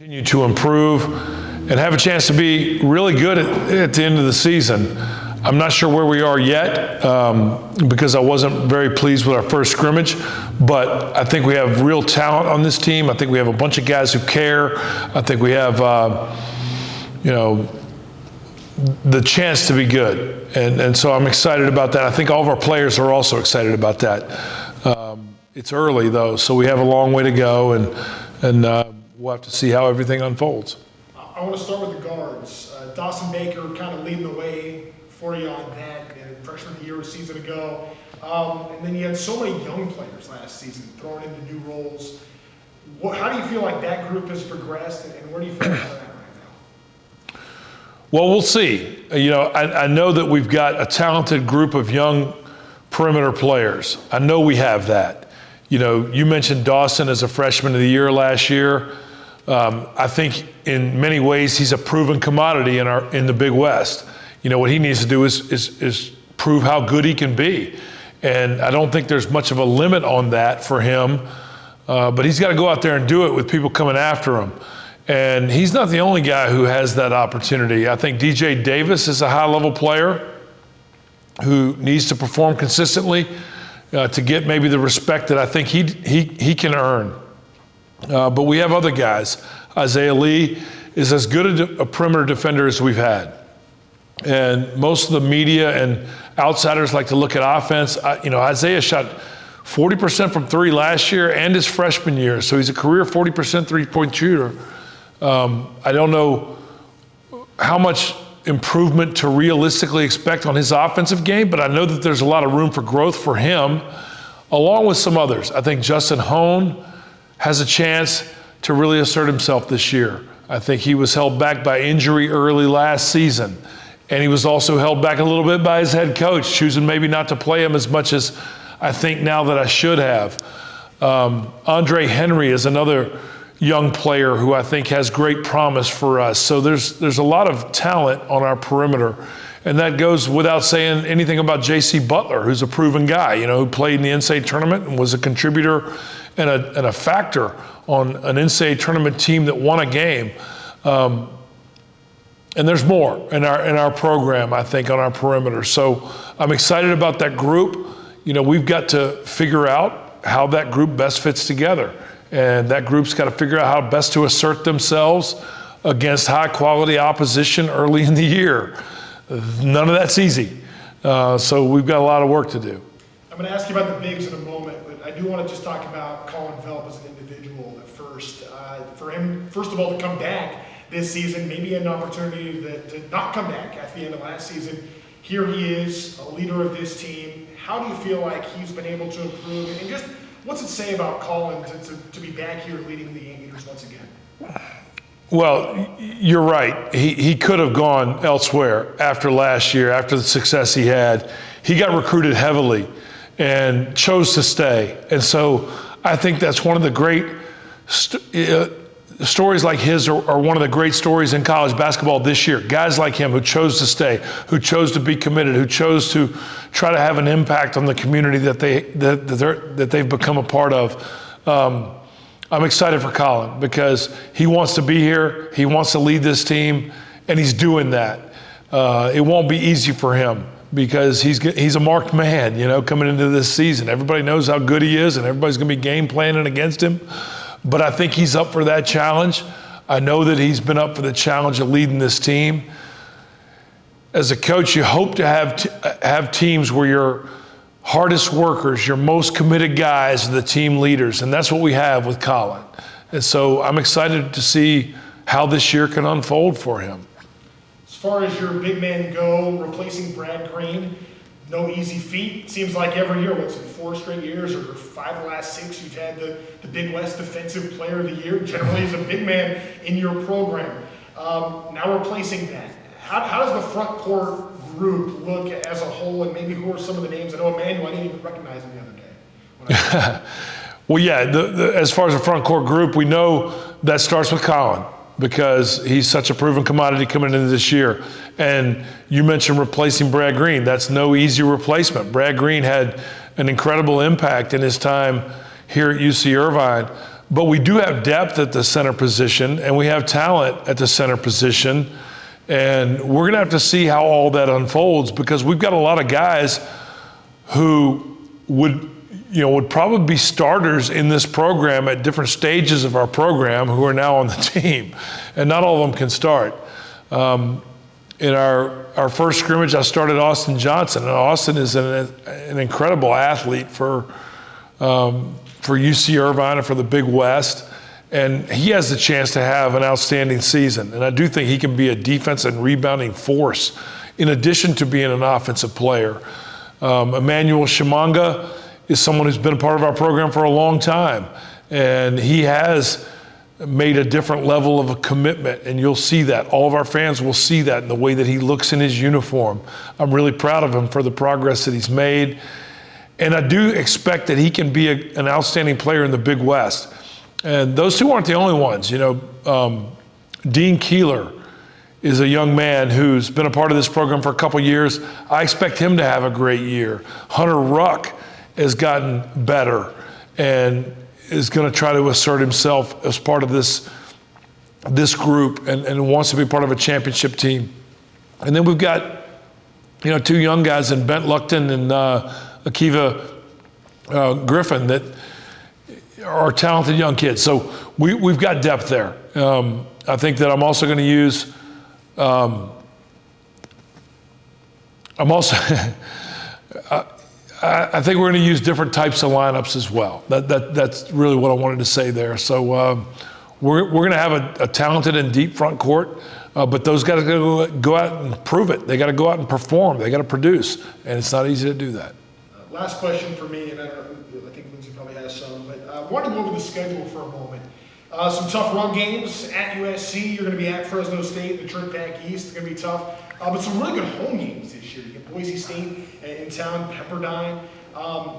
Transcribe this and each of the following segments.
Continue to improve and have a chance to be really good at the end of the season. I'm not sure where we are yet because I wasn't very pleased with our first scrimmage, but I think we have real talent on this team. I think we have a bunch of guys who care. I think we have, the chance to be good. And so I'm excited about that. I think all of our players are also excited about that. It's early though, so we have a long way to go, and we'll have to see how everything unfolds. I want to start with the guards. Dawson Baker kind of leading the way for you on that, freshman of the year a season ago. And then you had so many young players last season thrown into new roles. How do you feel like that group has progressed, and where do you feel like they're at right now? Well, we'll see. I know that we've got a talented group of young perimeter players. I know we have that. You mentioned Dawson as a freshman of the year last year. I think in many ways he's a proven commodity in the Big West. What he needs to do is prove how good he can be. And I don't think there's much of a limit on that for him. But he's got to go out there and do it with people coming after him. And he's not the only guy who has that opportunity. I think DJ Davis is a high-level player who needs to perform consistently to get maybe the respect that I think he can earn. But we have other guys. Isaiah Lee is as good a perimeter defender as we've had. And most of the media and outsiders like to look at offense. Isaiah shot 40% from three last year and his freshman year. So he's a career 40% three-point shooter. I don't know how much improvement to realistically expect on his offensive game, but I know that there's a lot of room for growth for him, along with some others. I think Justin Hone has a chance to really assert himself this year. I think he was held back by injury early last season, and he was also held back a little bit by his head coach, choosing maybe not to play him as much as I think now that I should have. Andre Henry is another young player who I think has great promise for us. So there's a lot of talent on our perimeter. And that goes without saying anything about J.C. Butler, who's a proven guy, who played in the NCAA tournament and was a contributor and a factor on an NCAA tournament team that won a game. And there's more in our program, I think, on our perimeter. So I'm excited about that group. We've got to figure out how that group best fits together. And that group's got to figure out how best to assert themselves against high-quality opposition early in the year. None of that's easy. So we've got a lot of work to do. I'm going to ask you about the bigs in a moment, but I do want to just talk about Colin Phelp as an individual at first. For him, first of all, to come back this season, maybe an opportunity to not come back at the end of last season. Here he is, a leader of this team. How do you feel like he's been able to improve? And just what's it say about Colin to be back here leading the Anteaters once again? Well, you're right. He could have gone elsewhere after last year, after the success he had. He got recruited heavily and chose to stay. And so I think that's one of the great stories like his are one of the great stories in college basketball this year. Guys like him who chose to stay, who chose to be committed, who chose to try to have an impact on the community that they've become a part of. I'm excited for Collin because he wants to be here, he wants to lead this team, and he's doing that. It won't be easy for him because he's a marked man, coming into this season. Everybody knows how good he is, and everybody's going to be game planning against him. But I think he's up for that challenge. I know that he's been up for the challenge of leading this team. As a coach, you hope to have teams where your hardest workers, your most committed guys are the team leaders, and that's what we have with Collin. And so I'm excited to see how this year can unfold for him. As far as your big men go, replacing Brad Green, no easy feat. Seems like every year, what's it, 4 straight years or 5 of the last 6, you've had the Big West Defensive Player of the Year, generally as a big man in your program. Now replacing that. How does the front court group look as a whole, and maybe who are some of the names? I know Emmanuel, I didn't even recognize him the other day. Well, yeah, as far as the front court group, we know that starts with Collin because he's such a proven commodity coming into this year. And you mentioned replacing Brad Green. That's no easy replacement. Brad Green had an incredible impact in his time here at UC Irvine. But we do have depth at the center position, and we have talent at the center position. And we're going to have to see how all that unfolds, because we've got a lot of guys who would probably be starters in this program at different stages of our program who are now on the team. And not all of them can start. In our first scrimmage, I started Austin Johnson. And Austin is an incredible athlete for UC Irvine and for the Big West. And he has the chance to have an outstanding season. And I do think he can be a defense and rebounding force in addition to being an offensive player. Emmanuel Shimanga is someone who's been a part of our program for a long time. And he has made a different level of a commitment, and you'll see that. All of our fans will see that in the way that he looks in his uniform. I'm really proud of him for the progress that he's made. And I do expect that he can be an outstanding player in the Big West. And those two aren't the only ones. Dean Keeler is a young man who's been a part of this program for a couple years. I expect him to have a great year. Hunter Ruck has gotten better and is going to try to assert himself as part of this group and wants to be part of a championship team. And then we've got, two young guys in Bent Luckton and Akiva Griffin that are talented young kids. So we've got depth there. I think that I'm also going to use, I think we're going to use different types of lineups as well. That's really what I wanted to say there. So we're going to have a talented and deep front court, but those guys got to go out and prove it. They got to go out and perform. They got to produce, and it's not easy to do that. Last question for me, and I think Lindsay probably has some, but I wanted to go over the schedule for a moment. Some tough road games at USC. You're going to be at Fresno State, the trip back east. It's going to be tough. But some really good home games this year. You get Boise State in town, Pepperdine.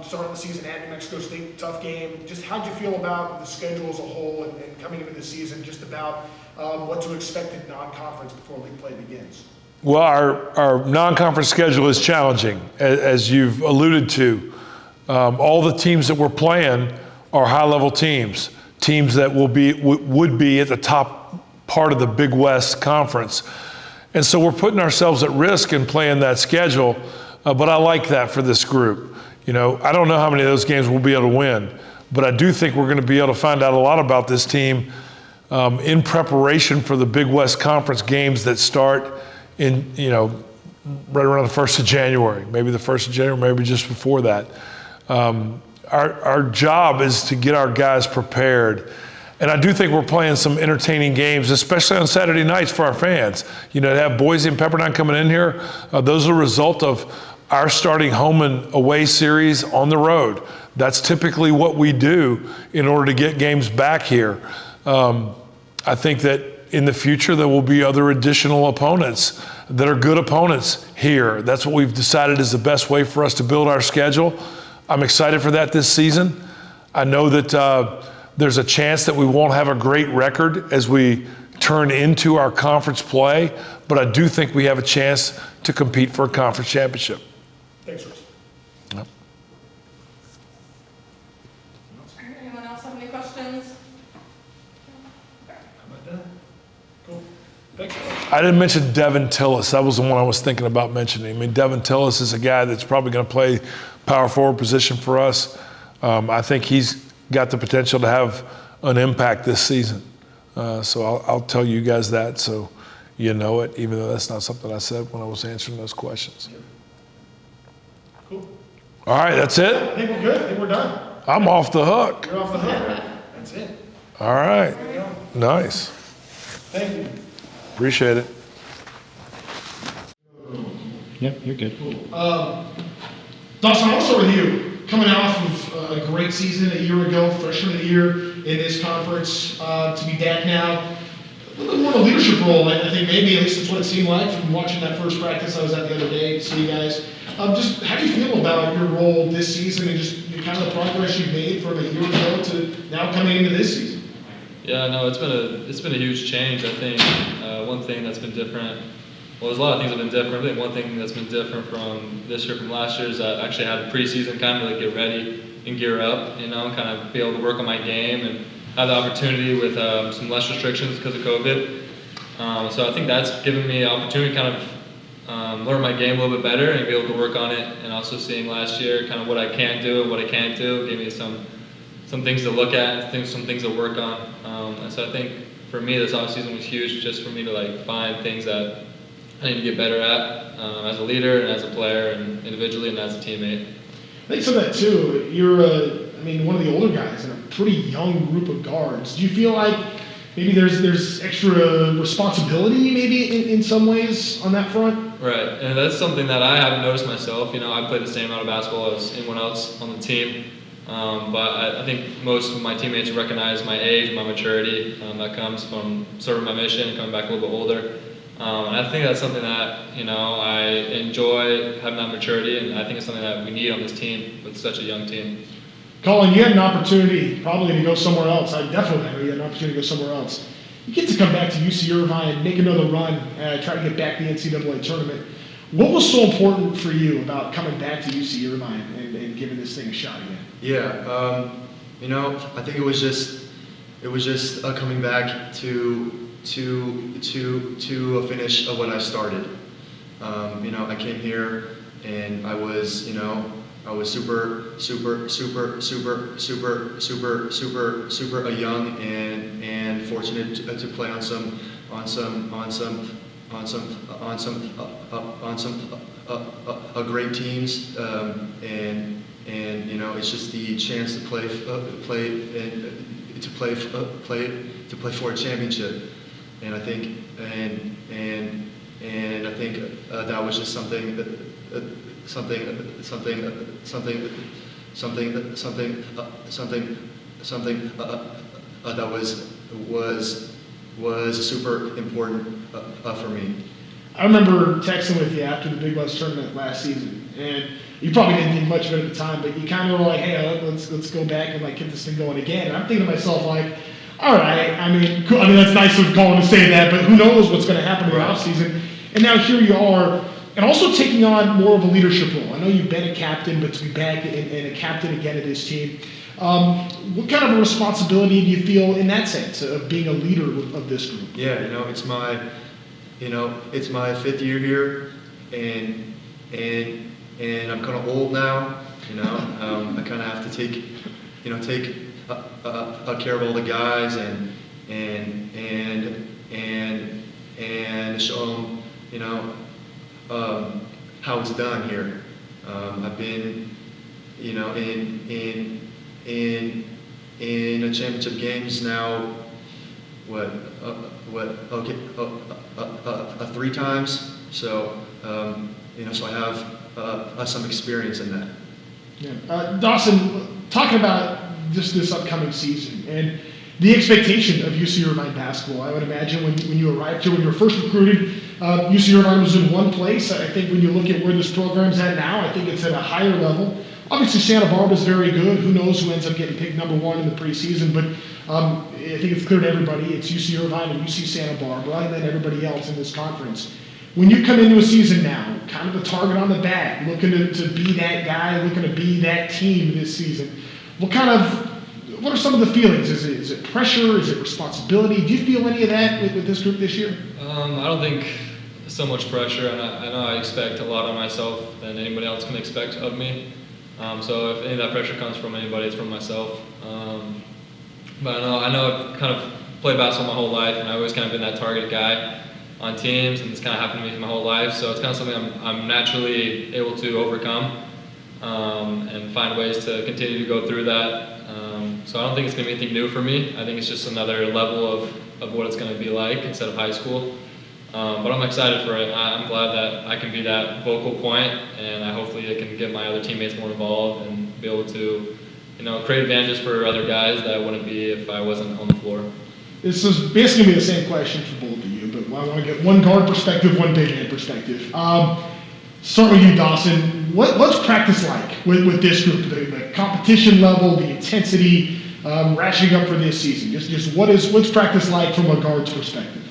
Starting the season at New Mexico State, tough game. Just how'd you feel about the schedule as a whole and coming into the season, just about what to expect in non-conference before league play begins? Well, our non-conference schedule is challenging, as you've alluded to. All the teams that we're playing are high-level teams that would be at the top part of the Big West Conference. And so we're putting ourselves at risk in playing that schedule, but I like that for this group. I don't know how many of those games we'll be able to win, but I do think we're going to be able to find out a lot about this team in preparation for the Big West Conference games that start in, right around the 1st of January, maybe the 1st of January, maybe just before that. Our job is to get our guys prepared. And I do think we're playing some entertaining games, especially on Saturday nights for our fans. To have Boise and Pepperdine coming in here, those are a result of our starting home and away series on the road. That's typically what we do in order to get games back here. I think that in the future there will be other additional opponents that are good opponents here. That's what we've decided is the best way for us to build our schedule. I'm excited for that this season. I know that there's a chance that we won't have a great record as we turn into our conference play, but I do think we have a chance to compete for a conference championship. Thanks, Russ. Yep. Anyone else have any questions? How about that? Cool. Thanks, Russ. I didn't mention Devin Tillis. That was the one I was thinking about mentioning. Devin Tillis is a guy that's probably going to play power forward position for us. I think he's got the potential to have an impact this season. So I'll tell you guys that so you know it, even though that's not something I said when I was answering those questions. Cool. All right, that's it? I think we're good. I think we're done. I'm off the hook. You're off the hook. That's it. All right. There you go. Nice. Thank you. Appreciate it. Yep, you're good. Dawson, I'll start with you. Coming off of a great season a year ago, freshman of the year in this conference, to be back now, a little more of a leadership role. I think maybe, at least that's what it seemed like from watching that first practice I was at the other day to see you guys. Just how do you feel about your role this season and just kind of the progress you've made from a year ago to now coming into this season? Yeah, no, it's been a huge change. I think one thing that's been different. Well, there's a lot of things that have been different. I think one thing that's been different from this year from last year is that I actually had a preseason kind of like get ready and gear up, kind of be able to work on my game. And had the opportunity with some less restrictions because of COVID. So I think that's given me the opportunity to kind of learn my game a little bit better and be able to work on it. And also seeing last year kind of what I can do and what I can't do gave me some things to look at, some things to work on. And so I think for me this offseason was huge, just for me to like find things that I need to get better at as a leader and as a player and individually and as a teammate. I think some of that too, you're one of the older guys in a pretty young group of guards. Do you feel like maybe there's extra responsibility maybe in some ways on that front? Right, and that's something that I haven't noticed myself. I played the same amount of basketball as anyone else on the team. But I think most of my teammates recognize my age, my maturity that comes from serving my mission, coming back a little bit older. And I think that's something that, I enjoy having that maturity, and I think it's something that we need on this team with such a young team. Colin, you had an opportunity probably to go somewhere else. I definitely know you had an opportunity to go somewhere else. You get to come back to UC Irvine and make another run, try to get back to the NCAA tournament. What was so important for you about coming back to UC Irvine and giving this thing a shot again? Yeah, I think it was just coming back to a finish of what I started. I came here and I was super young and fortunate to play on some great teams, and it's just the chance to play for a championship, and I think that was just something that was super important for me. I remember texting with you after the Big West tournament last season, and you probably didn't think much of it at the time, but you kind of were like, hey, let's go back and get this thing going again. And I'm thinking to myself, all right, that's nice of Colin to say that, but who knows what's going to happen in the offseason. And now here you are, and also taking on more of a leadership role. I know you've been a captain, but to be back and a captain again of this team, what kind of a responsibility do you feel in that sense of being a leader of this group? Yeah, it's my 5th year here, and I'm kind of old now. I kind of have to take care of all the guys and show them, how it's done here. I've been, in a championship games now. 3 times. So, so I have some experience in that. Yeah. Dawson, talking about just this upcoming season and the expectation of UC Irvine basketball, I would imagine when you arrived here, when you were first recruited, UC Irvine was in one place. I think when you look at where this program's at now, I think it's at a higher level. Obviously, Santa Barbara is very good. Who knows who ends up getting picked number 1 in the preseason, but I think it's clear to everybody it's UC Irvine and UC Santa Barbara and then everybody else in this conference. When you come into a season now, kind of a target on the back, looking to be that guy, looking to be that team this season, what are some of the feelings? Is it pressure? Is it responsibility? Do you feel any of that with this group this year? I don't think so much pressure, and I know I expect a lot of myself than anybody else can expect of me. So if any of that pressure comes from anybody, it's from myself. But I know I've kind of played basketball my whole life, and I've always kind of been that target guy on teams, and it's kind of happened to me my whole life. So it's kind of something I'm naturally able to overcome and find ways to continue to go through that. So I don't think it's going to be anything new for me. I think it's just another level of what it's going to be like instead of high school. But I'm excited for it. I'm glad that I can be that vocal point, and hopefully I can get my other teammates more involved and be able to, create advantages for other guys that I wouldn't be if I wasn't on the floor. This is basically going to be the same question for both of you, but I want to get one guard perspective, one big man perspective. Start with you, Dawson. What's practice like with this group? The competition level, the intensity, ratcheting up for this season. Just what's practice like from a guard's perspective?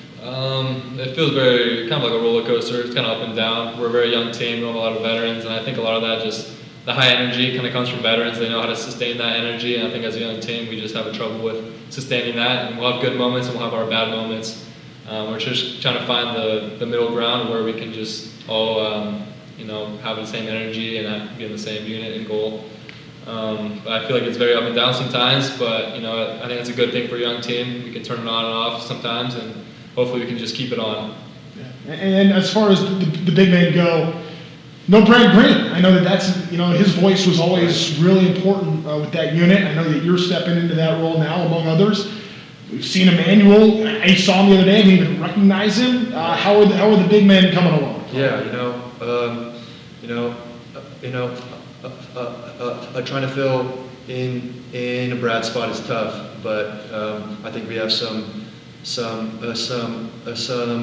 It feels very kind of like a roller coaster. It's kind of up and down. We're a very young team. We have a lot of veterans, and I think a lot of that just the high energy kind of comes from veterans. They know how to sustain that energy, and I think as a young team, we just have trouble with sustaining that. And we'll have good moments and we'll have our bad moments. We're just trying to find the middle ground where we can just all, have the same energy and be in the same unit and goal. But I feel like it's very up and down sometimes, but I think that's a good thing for a young team. We can turn it on and off sometimes, and hopefully we can just keep it on. Yeah. And as far as the big men go, no Brad Green. I know that's his voice was always really important with that unit. I know that you're stepping into that role now, among others. We've seen Emmanuel. I saw him the other day. I didn't even recognize him. How are the big men coming along? Yeah, trying to fill in a Brad spot is tough, but I think we have some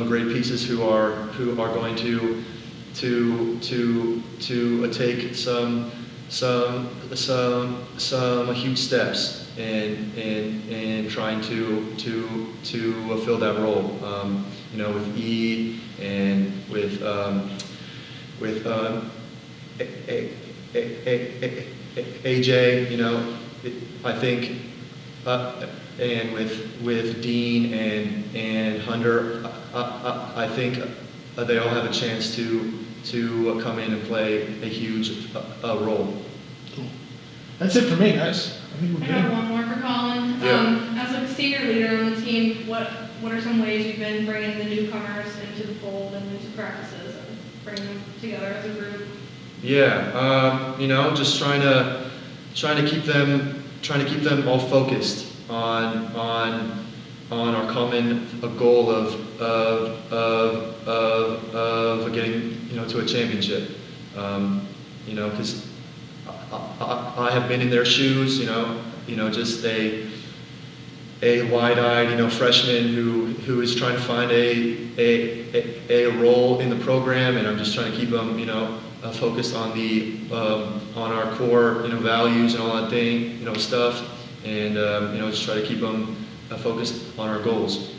great pieces who are going to take some huge steps in trying to fill that role. With E and with AJ, I think, and with Dean and Hunter, I think they all have a chance to come in and play a huge role. Cool. That's it for me, guys. I think we're I good. have one more for Colin. Yeah. As a senior leader on the team, what are some ways you've been bringing the newcomers into the fold and into practices and bringing them together as a group? Yeah, just trying to keep them all focused on our common goal of getting to a championship. Because I have been in their shoes. Just a wide-eyed freshman who is trying to find a role in the program, and I'm just trying to keep them focused on on our core values and all that stuff, and just try to keep them focused on our goals.